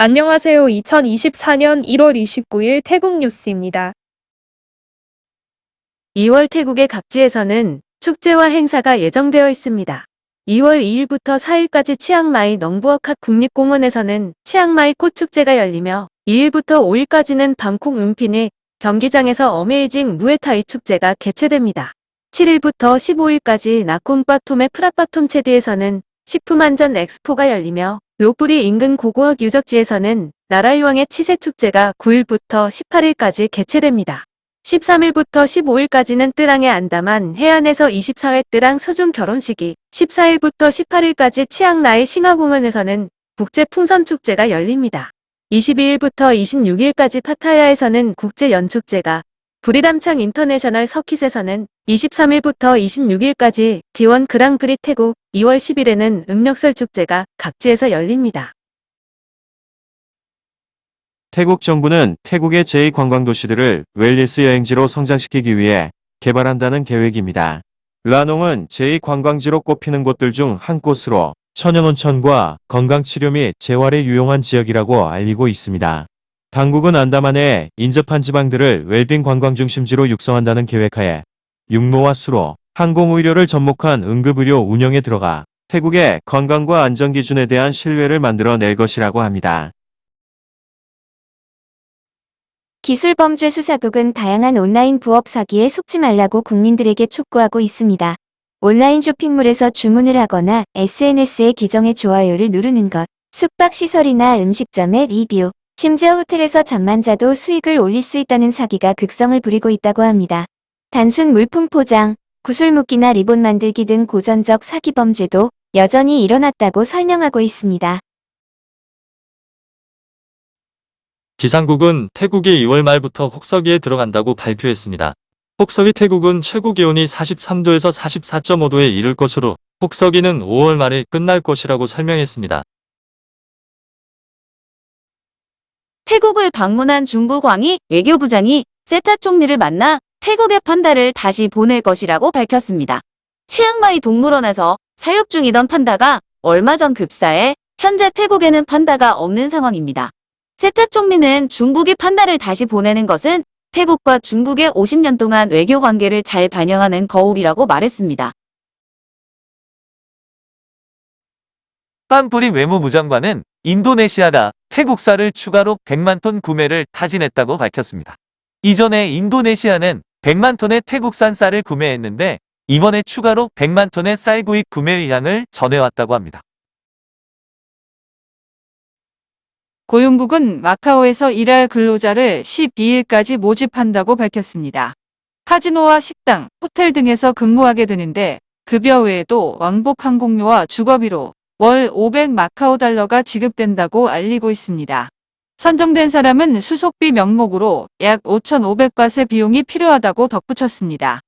안녕하세요. 2024년 1월 29일 태국 뉴스입니다. 2월 태국의 각지에서는 축제와 행사가 예정되어 있습니다. 2월 2일부터 4일까지 치앙마이 넝부어캅 국립공원에서는 치앙마이 꽃축제가 열리며 2일부터 5일까지는 방콕 룸피니 경기장에서 어메이징 무에타이 축제가 개최됩니다. 7일부터 15일까지 나콘바톰의 프라바톰체디에서는 식품안전 엑스포가 열리며 로프리 인근 고고학 유적지에서는 나라이왕의 치세축제가 9일부터 18일까지 개최됩니다. 13일부터 15일까지는 뜨랑의 안다만 해안에서 24회 뜨랑 소중 결혼식이, 14일부터 18일까지 치앙라이 싱하공원에서는 국제풍선축제가 열립니다. 22일부터 26일까지 파타야에서는 국제연축제가, 부리담창 인터내셔널 서킷에서는 23일부터 26일까지 D1 그랑프리 태국, 2월 10일에는 음력설 축제가 각지에서 열립니다. 태국 정부는 태국의 제2관광도시들을 웰니스 여행지로 성장시키기 위해 개발한다는 계획입니다. 라농은 제2관광지로 꼽히는 곳들 중 한 곳으로 천연온천과 건강치료 및 재활에 유용한 지역이라고 알리고 있습니다. 당국은 안다만의 인접한 지방들을 웰빙 관광중심지로 육성한다는 계획하에 육로와 수로, 항공의료를 접목한 응급의료 운영에 들어가 태국의 건강과 안전기준에 대한 신뢰를 만들어낼 것이라고 합니다. 기술범죄 수사국은 다양한 온라인 부업 사기에 속지 말라고 국민들에게 촉구하고 있습니다. 온라인 쇼핑몰에서 주문을 하거나 SNS에 계정의 좋아요를 누르는 것, 숙박시설이나 음식점의 리뷰, 심지어 호텔에서 잠만 자도 수익을 올릴 수 있다는 사기가 극성을 부리고 있다고 합니다. 단순 물품 포장, 구슬 묶기나 리본 만들기 등 고전적 사기 범죄도 여전히 일어났다고 설명하고 있습니다. 기상국은 태국이 2월 말부터 혹서기에 들어간다고 발표했습니다. 혹서기 태국은 최고 기온이 43도에서 44.5도에 이를 것으로 혹서기는 5월 말에 끝날 것이라고 설명했습니다. 태국을 방문한 중국 왕이 외교부장이 세타 총리를 만나 태국의 판다를 다시 보낼 것이라고 밝혔습니다. 치앙마이 동물원에서 사육 중이던 판다가 얼마 전 급사해 현재 태국에는 판다가 없는 상황입니다. 세타 총리는 중국이 판다를 다시 보내는 것은 태국과 중국의 50년 동안 외교 관계를 잘 반영하는 거울이라고 말했습니다. 빤뿌리 외무부 장관은 인도네시아가 태국쌀을 추가로 100만 톤 구매를 타진했다고 밝혔습니다. 이전에 인도네시아는 100만 톤의 태국산 쌀을 구매했는데 이번에 추가로 100만 톤의 쌀 구입 구매 의향을 전해왔다고 합니다. 고용국은 마카오에서 일할 근로자를 12일까지 모집한다고 밝혔습니다. 카지노와 식당, 호텔 등에서 근무하게 되는데 급여 외에도 왕복 항공료와 주거비로 월 500마카오 달러가 지급된다고 알리고 있습니다. 선정된 사람은 수속비 명목으로 약 5,500바트의 비용이 필요하다고 덧붙였습니다.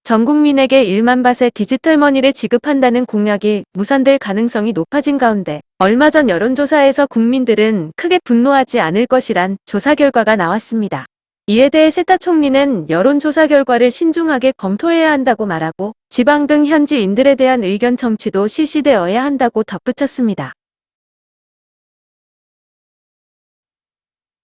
전 국민에게 1만 바트의 디지털 머니를 지급한다는 공약이 무산될 가능성이 높아진 가운데 얼마 전 여론조사에서 국민들은 크게 분노하지 않을 것이란 조사 결과가 나왔습니다. 이에 대해 세타 총리는 여론조사 결과를 신중하게 검토해야 한다고 말하고 지방 등 현지인들에 대한 의견 청취도 실시되어야 한다고 덧붙였습니다.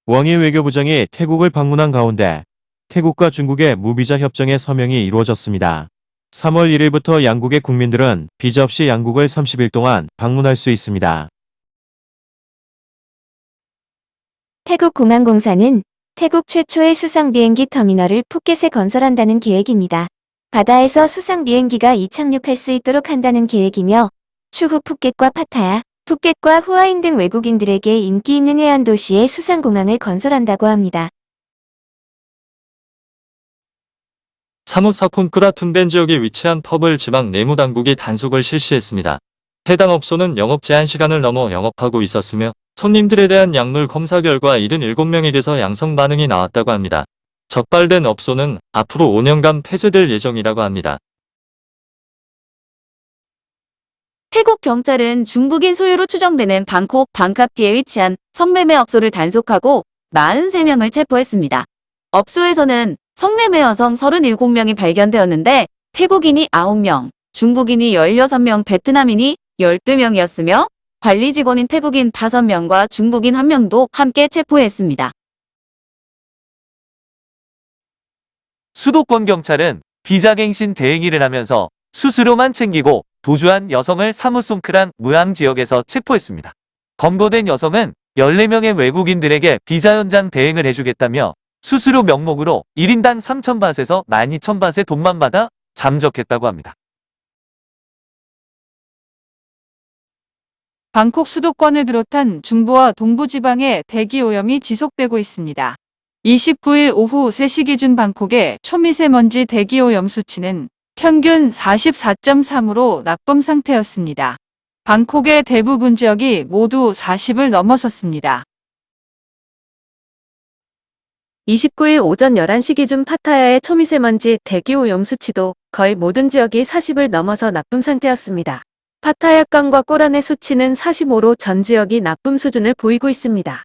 왕이 외교부장이 태국을 방문한 가운데 태국과 중국의 무비자 협정에 서명이 이루어졌습니다. 3월 1일부터 양국의 국민들은 비자 없이 양국을 30일 동안 방문할 수 있습니다. 태국공항공사는 태국 최초의 수상비행기 터미널을 푸켓에 건설한다는 계획입니다. 바다에서 수상비행기가 이착륙할 수 있도록 한다는 계획이며 추후 푸켓과 파타야, 푸켓과 후아인 등 외국인들에게 인기 있는 해안 도시에 수상공항을 건설한다고 합니다. 사무사콘크라 툰벤 지역에 위치한 펍을 지방 내무당국이 단속을 실시했습니다. 해당 업소는 영업 제한 시간을 넘어 영업하고 있었으며 손님들에 대한 약물 검사 결과 77명에게서 양성 반응이 나왔다고 합니다. 적발된 업소는 앞으로 5년간 폐쇄될 예정이라고 합니다. 태국 경찰은 중국인 소유로 추정되는 방콕 방카피에 위치한 성매매 업소를 단속하고 43명을 체포했습니다. 업소에서는 성매매 여성 37명이 발견되었는데 태국인이 9명, 중국인이 16명, 베트남인이 12명이었으며 관리 직원인 태국인 5명과 중국인 1명도 함께 체포했습니다. 수도권 경찰은 비자갱신 대행위를 하면서 수수료만 챙기고 도주한 여성을 사무송크란 무앙 지역에서 체포했습니다. 검거된 여성은 14명의 외국인들에게 비자 연장 대행을 해주겠다며 수수료 명목으로 1인당 3,000바트에서 12,000바트의 돈만 받아 잠적했다고 합니다. 방콕 수도권을 비롯한 중부와 동부지방에 대기오염이 지속되고 있습니다. 29일 오후 3시 기준 방콕의 초미세먼지 대기오염 수치는 평균 44.3으로 나쁨 상태였습니다. 방콕의 대부분 지역이 모두 40을 넘어섰습니다. 29일 오전 11시 기준 파타야의 초미세먼지 대기오염 수치도 거의 모든 지역이 40을 넘어서 나쁨 상태였습니다. 파타야강과 꼬란의 수치는 45로 전 지역이 나쁨 수준을 보이고 있습니다.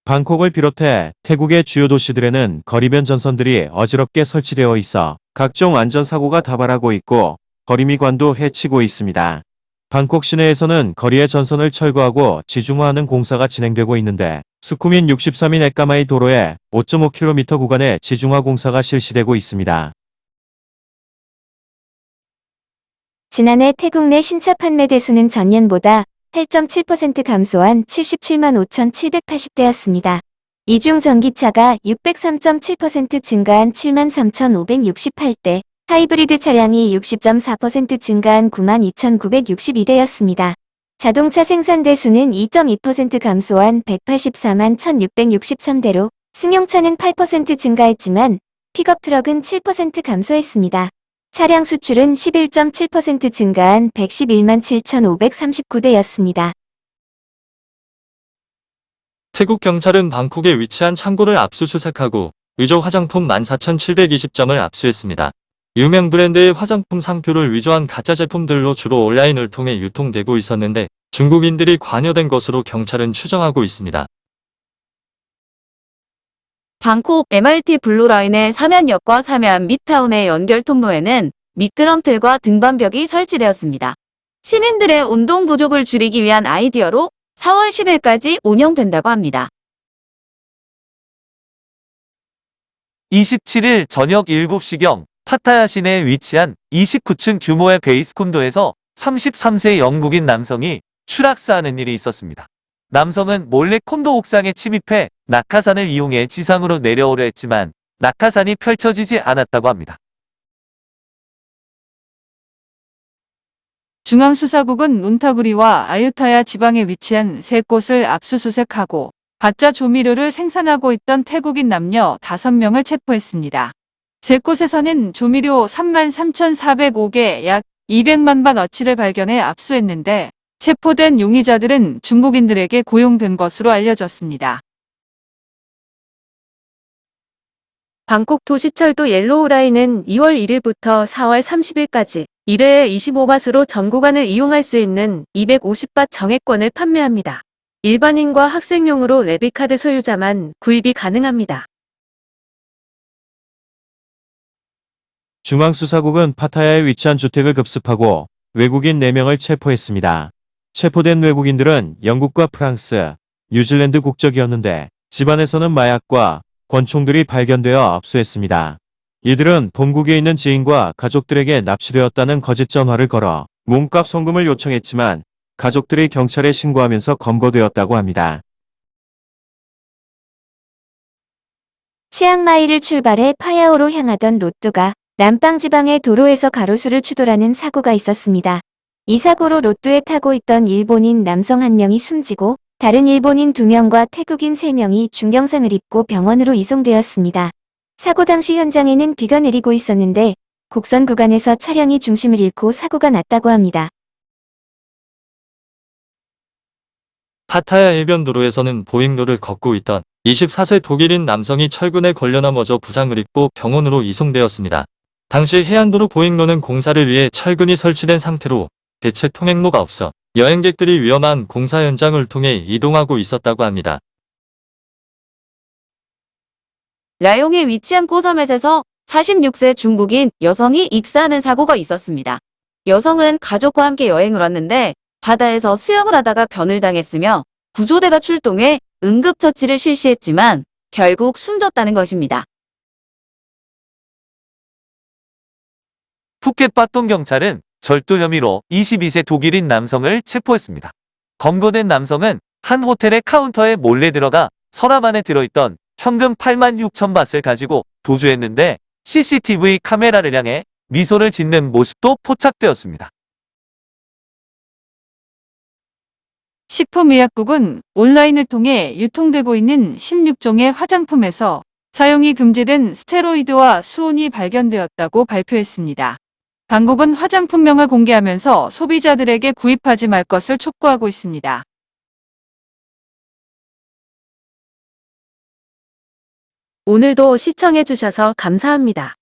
방콕을 비롯해 태국의 주요 도시들에는 거리변 전선들이 어지럽게 설치되어 있어 각종 안전사고가 다발하고 있고 거리미관도 해치고 있습니다. 방콕 시내에서는 거리의 전선을 철거하고 지중화하는 공사가 진행되고 있는데 수쿠민 63인 에까마이 도로에 5.5km 구간의 지중화 공사가 실시되고 있습니다. 지난해 태국 내 신차 판매 대수는 전년보다 8.7% 감소한 77만 5,780대였습니다. 이 중 전기차가 603.7% 증가한 7만 3,568대, 하이브리드 차량이 60.4% 증가한 9만 2,962대였습니다. 자동차 생산 대수는 2.2% 감소한 184만 1,663대로 승용차는 8% 증가했지만 픽업 트럭은 7% 감소했습니다. 차량 수출은 11.7% 증가한 111만 7,539대였습니다. 태국 경찰은 방콕에 위치한 창고를 압수수색하고 위조 화장품 14,720점을 압수했습니다. 유명 브랜드의 화장품 상표를 위조한 가짜 제품들로 주로 온라인을 통해 유통되고 있었는데 중국인들이 관여된 것으로 경찰은 추정하고 있습니다. 방콕 MRT 블루라인의 사면역과 사면 미타운의 연결 통로에는 미끄럼틀과 등반벽이 설치되었습니다. 시민들의 운동 부족을 줄이기 위한 아이디어로 4월 10일까지 운영된다고 합니다. 27일 저녁 7시경 파타야 시내에 위치한 29층 규모의 베이스 콘도에서 33세 영국인 남성이 추락사하는 일이 있었습니다. 남성은 몰래 콘도 옥상에 침입해 낙하산을 이용해 지상으로 내려오려 했지만 낙하산이 펼쳐지지 않았다고 합니다. 중앙수사국은 룬타부리와 아유타야 지방에 위치한 3곳을 압수수색하고 가짜 조미료를 생산하고 있던 태국인 남녀 5명을 체포했습니다. 3곳에서는 조미료 33,405개 약 200만 바트어치를 발견해 압수했는데 체포된 용의자들은 중국인들에게 고용된 것으로 알려졌습니다. 방콕 도시철도 옐로우라인은 2월 1일부터 4월 30일까지 1회에 25바트로 전 구간을 이용할 수 있는 250바트 정액권을 판매합니다. 일반인과 학생용으로 레비카드 소유자만 구입이 가능합니다. 중앙수사국은 파타야에 위치한 주택을 급습하고 외국인 4명을 체포했습니다. 체포된 외국인들은 영국과 프랑스, 뉴질랜드 국적이었는데 집안에서는 마약과 권총들이 발견되어 압수했습니다. 이들은 본국에 있는 지인과 가족들에게 납치되었다는 거짓 전화를 걸어 몸값 송금을 요청했지만 가족들이 경찰에 신고하면서 검거되었다고 합니다. 치앙마이를 출발해 파야오로 향하던 로뚜가 남방 지방의 도로에서 가로수를 추돌하는 사고가 있었습니다. 이 사고로 로뚜에 타고 있던 일본인 남성 1명이 숨지고 다른 일본인 2명과 태국인 3명이 중경상을 입고 병원으로 이송되었습니다. 사고 당시 현장에는 비가 내리고 있었는데 곡선 구간에서 차량이 중심을 잃고 사고가 났다고 합니다. 파타야 해변도로에서는 보행로를 걷고 있던 24세 독일인 남성이 철근에 걸려 넘어져 부상을 입고 병원으로 이송되었습니다. 당시 해안도로 보행로는 공사를 위해 철근이 설치된 상태로 대체 통행로가 없어 여행객들이 위험한 공사 현장을 통해 이동하고 있었다고 합니다. 라용에 위치한 꼬서멧에서 46세 중국인 여성이 익사하는 사고가 있었습니다. 여성은 가족과 함께 여행을 왔는데 바다에서 수영을 하다가 변을 당했으며 구조대가 출동해 응급처치를 실시했지만 결국 숨졌다는 것입니다. 푸켓 빠똥 경찰은 절도 혐의로 22세 독일인 남성을 체포했습니다. 검거된 남성은 한 호텔의 카운터에 몰래 들어가 서랍 안에 들어있던 현금 8만 6천 바트를 가지고 도주했는데 CCTV 카메라를 향해 미소를 짓는 모습도 포착되었습니다. 식품의약국은 온라인을 통해 유통되고 있는 16종의 화장품에서 사용이 금지된 스테로이드와 수온이 발견되었다고 발표했습니다. 당국은 화장품명을 공개하면서 소비자들에게 구입하지 말 것을 촉구하고 있습니다. 오늘도 시청해주셔서 감사합니다.